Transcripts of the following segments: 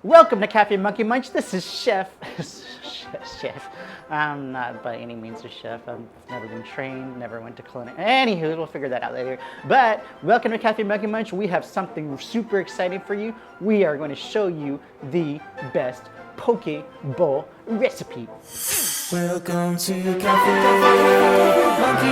Welcome to Cafe Monkey Munch. This is Chef. Chef. I'm not by any means a chef. I've never been trained, never went to culinary. Anywho, we'll figure that out later. But welcome to Cafe Monkey Munch. We have something super exciting for you. We are going to show you the best poke bowl recipe. Welcome to Cafe Monkey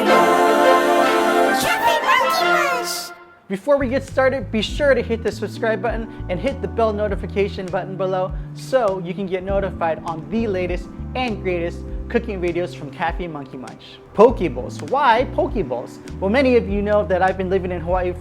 Munch. Cafe Monkey Munch. Before we get started, be sure to hit the subscribe button and hit the bell notification button below so you can get notified on the latest and greatest cooking videos from Cafe Monkey Munch. Poke bowls. Why poke bowls? Well, many of you know that I've been living in Hawaii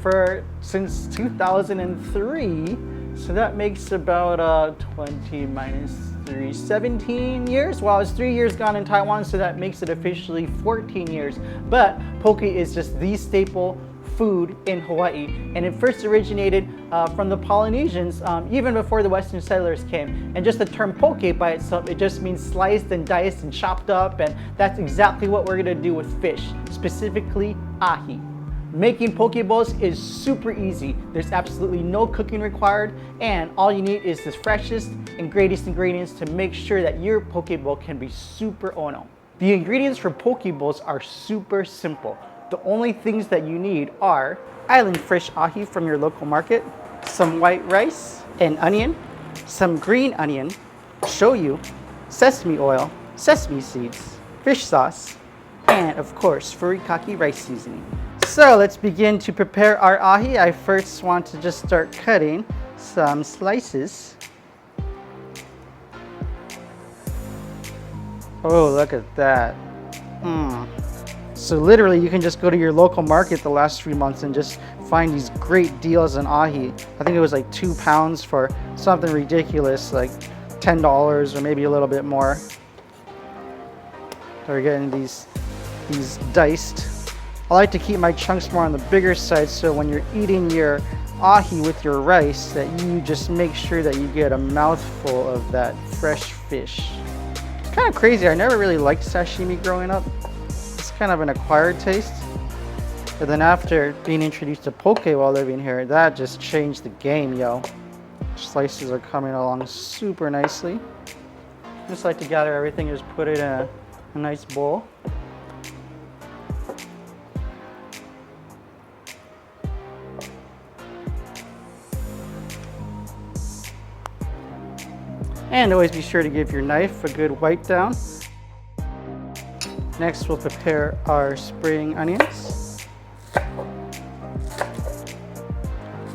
since 2003, so that makes about 20 minus 3, 17 years. Well, it's 3 years gone in Taiwan, so that makes it officially 14 years. But poke is just the staple food in Hawaii, and it first originated from the Polynesians even before the Western settlers came. And just the term poke by itself, it just means sliced and diced and chopped up, and that's exactly what we're gonna do with fish, specifically ahi. Making poke bowls is super easy. There's absolutely no cooking required, and all you need is the freshest and greatest ingredients to make sure that your poke bowl can be super ono. The ingredients for poke bowls are super simple. The only things that you need are island fresh ahi from your local market, some white rice, an onion, some green onion, shoyu, sesame oil, sesame seeds, fish sauce, and of course, furikake rice seasoning. So let's begin to prepare our ahi. I first want to just start cutting some slices. Oh, look at that. So literally you can just go to your local market the last 3 months and just find these great deals on ahi. I think it was like 2 pounds for something ridiculous, like $10 or maybe a little bit more. So we're getting these diced. I like to keep my chunks more on the bigger side, so when you're eating your ahi with your rice, that you just make sure that you get a mouthful of that fresh fish. It's kind of crazy. I never really liked sashimi growing up. Kind of an acquired taste, but then after being introduced to poke while living here, that just changed the game, yo. Slices are coming along super nicely. Just like to gather everything, just put it in a nice bowl. And always be sure to give your knife a good wipe down. Next, we'll prepare our spring onions.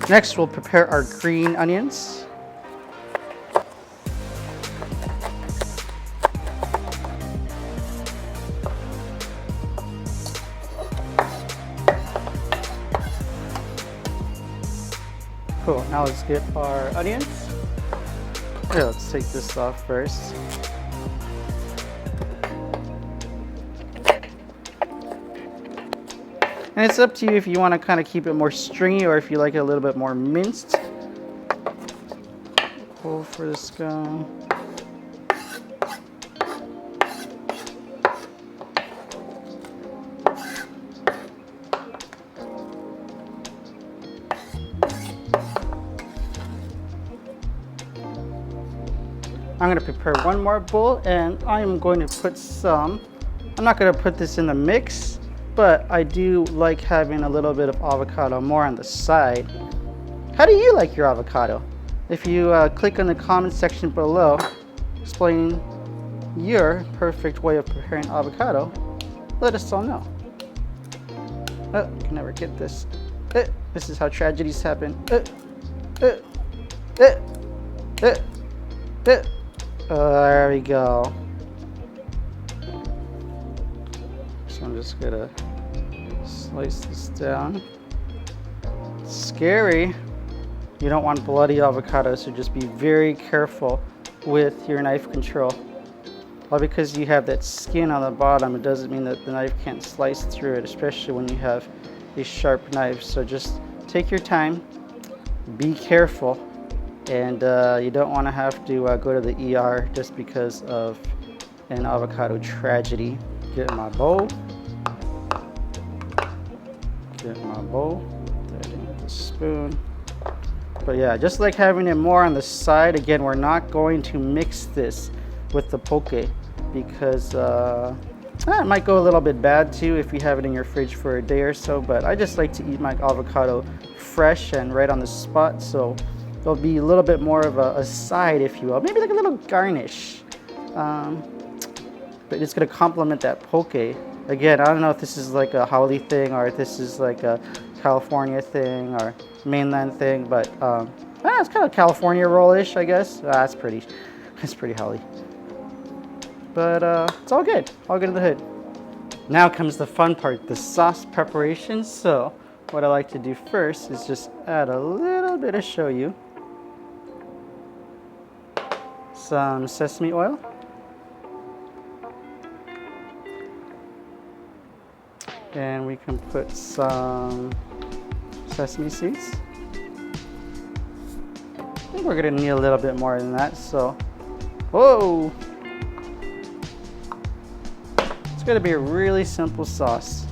Next, we'll prepare our green onions. Cool, now let's get our onions. Here, let's take this off first. And it's up to you if you want to kind of keep it more stringy or if you like it a little bit more minced. Pull for the scone. I'm going to prepare one more bowl, and I'm going to put some, I'm not going to put this in the mix, but I do like having a little bit of avocado more on the side. How do you like your avocado? If you click on the comment section below explaining your perfect way of preparing avocado, let us all know. Oh, can never get this. This is how tragedies happen. There we go. So I'm just gonna slice this down. It's scary. You don't want bloody avocado, so just be very careful with your knife control. All because you have that skin on the bottom, it doesn't mean that the knife can't slice through it, especially when you have a sharp knife. So just take your time, be careful, and you don't want to have to go to the ER just because of an avocado tragedy. Get my bowl. Get my bowl. Put it in with the spoon. But yeah, just like having it more on the side. Again, we're not going to mix this with the poke because it might go a little bit bad too if you have it in your fridge for a day or so. But I just like to eat my avocado fresh and right on the spot, so it'll be a little bit more of a side, if you will, maybe like a little garnish. But it's going to complement that poke. Again, I don't know if this is like a Howley thing or if this is like a California thing or mainland thing, but it's kind of California roll-ish, I guess. That's pretty Howley. But it's all good in the hood. Now comes the fun part, the sauce preparation. So what I like to do first is just add a little bit of shoyu, some sesame oil, and we can put some sesame seeds. I think we're gonna need a little bit more than that, so whoa! It's gonna be a really simple sauce.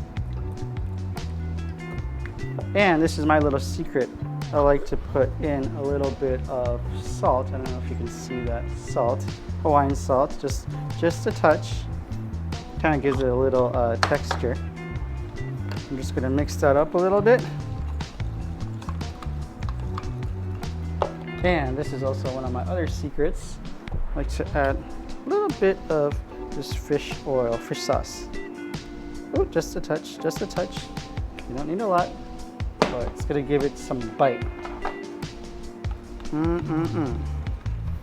And this is my little secret. I like to put in a little bit of salt. I don't know if you can see that salt, Hawaiian salt, just a touch. Kind of gives it a little texture. I'm just gonna mix that up a little bit. And this is also one of my other secrets. I like to add a little bit of this fish oil, fish sauce. Oh, just a touch, just a touch. You don't need a lot, but it's gonna give it some bite.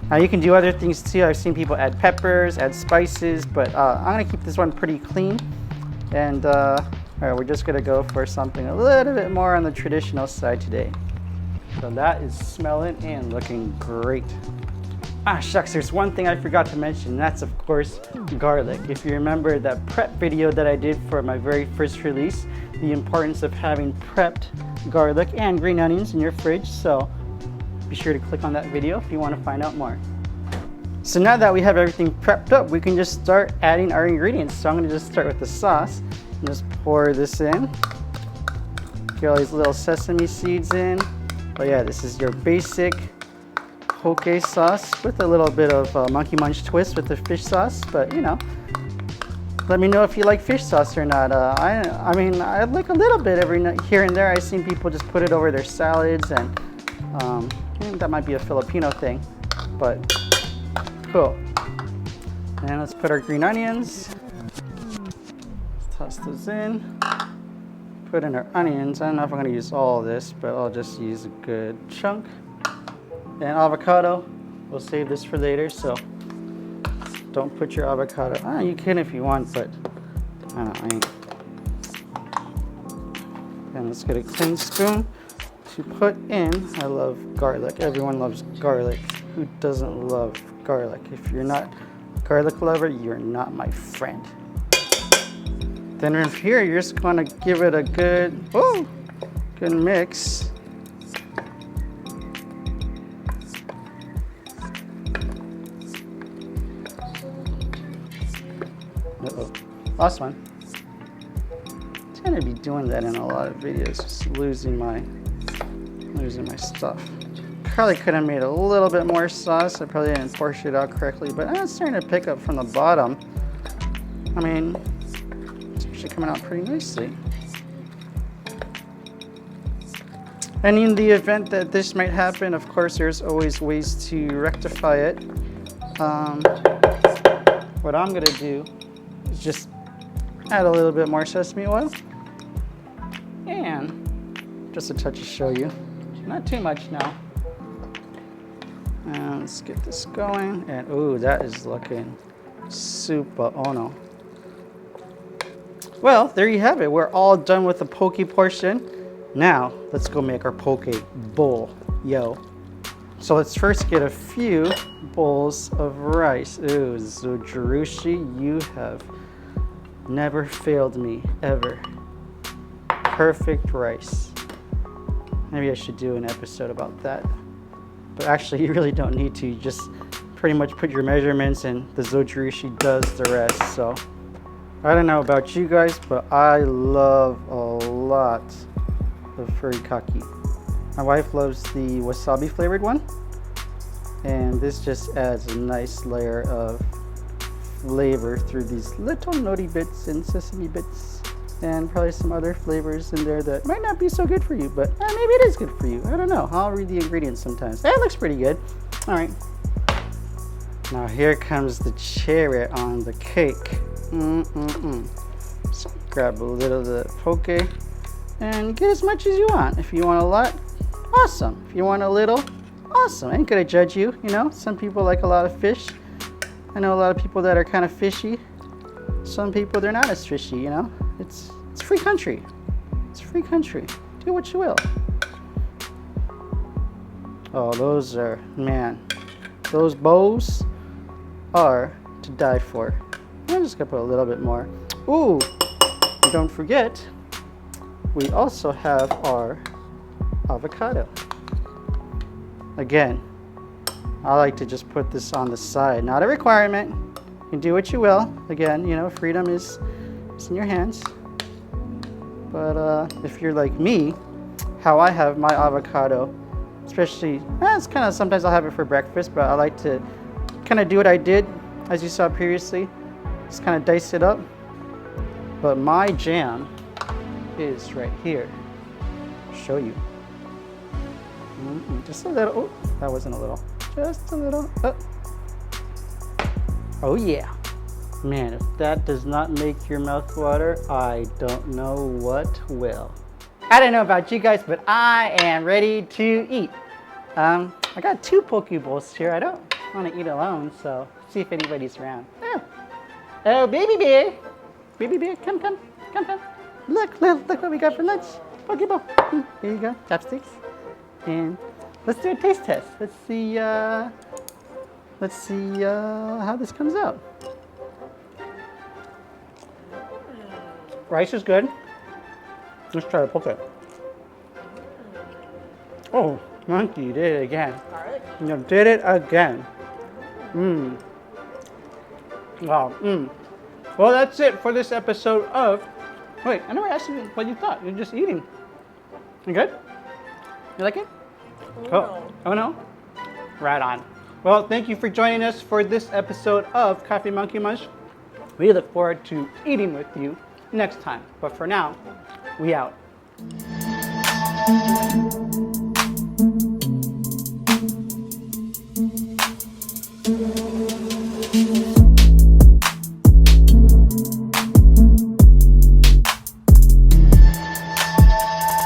Now you can do other things too. I've seen people add peppers, add spices, but I'm gonna keep this one pretty clean. And all right, we're just gonna go for something a little bit more on the traditional side today. So that is smelling and looking great. Ah, shucks, there's one thing I forgot to mention, and that's of course garlic. If you remember that prep video that I did for my very first release, the importance of having prepped garlic and green onions in your fridge, so be sure to click on that video if you want to find out more. So now that we have everything prepped up, we can just start adding our ingredients. So I'm going to just start with the sauce and just pour this in. Get all these little sesame seeds in. But yeah, this is your basic poke sauce with a little bit of monkey munch twist with the fish sauce. But you know, let me know if you like fish sauce or not. I mean, I like a little bit every here and there. I've seen people just put it over their salads, and that might be a Filipino thing, but cool. And let's put our green onions. Let's toss those in. Put in our onions. I don't know if I'm going to use all of this, but I'll just use a good chunk. And avocado. We'll save this for later, so don't put your avocado. You can if you want, but I ain't. And let's get a clean spoon to put in. I love garlic. Everyone loves garlic. Who doesn't love garlic? If you're not a garlic lover, you're not my friend. Then in here, you're just gonna give it a good mix. Last one. I'm gonna be doing that in a lot of videos, just losing my stuff. Probably could have made a little bit more sauce. I probably didn't portion it out correctly, but it's starting to pick up from the bottom. I mean, it's actually coming out pretty nicely. And in the event that this might happen, of course, there's always ways to rectify it. What I'm gonna do is just add a little bit more sesame oil and just a touch of shoyu. Not too much now. And let's get this going. And ooh, that is looking super ono. Well, there you have it. We're all done with the poke portion. Now, let's go make our poke bowl, yo. So let's first get a few bowls of rice. Ooh, Zojirushi, you have never failed me, ever. Perfect rice. Maybe I should do an episode about that. But actually, you really don't need to. You just pretty much put your measurements and the Zojirushi does the rest. So, I don't know about you guys, but I love a lot of furikake. My wife loves the wasabi flavored one. And this just adds a nice layer of flavor through these little nori bits and sesame bits. And probably some other flavors in there that might not be so good for you, but maybe it is good for you. I don't know. I'll read the ingredients sometimes. That looks pretty good. All right. Now here comes the cherry on the cake. So grab a little of the poke and get as much as you want. If you want a lot, awesome. If you want a little, awesome. I ain't gonna judge you, you know. Some people like a lot of fish. I know a lot of people that are kind of fishy. Some people, they're not as fishy, you know. It's free country. It's free country. Do what you will. Oh, those are, man, those bows are to die for. I'm just gonna put a little bit more. Ooh, and don't forget, we also have our avocado. Again, I like to just put this on the side. Not a requirement. You can do what you will. Again, you know, freedom is in your hands. But if you're like me, how I have my avocado, especially, it's kind of, sometimes I'll have it for breakfast, but I like to kind of do what I did, as you saw previously. Just kind of dice it up. But my jam is right here. I'll show you. Just a little. Oh, that wasn't a little. Just a little. Oh yeah. Man, if that does not make your mouth water, I don't know what will. I don't know about you guys, but I am ready to eat. I got 2 poke bowls here. I don't want to eat alone, so let's see if anybody's around. Oh, baby bear. Baby bear, come. Look what we got for lunch. Poke bowl. Here you go, chopsticks. And let's do a taste test. Let's see how this comes out. Rice is good. Let's try the poke. Oh, monkey, you did it again. You did it again. Wow. Well, that's it for this episode of. Wait, I never asked you what you thought. You're just eating. You good? You like it? No. Oh no? Right on. Well, thank you for joining us for this episode of cafemonkeymunch. We look forward to eating with you next time. But for now, we out.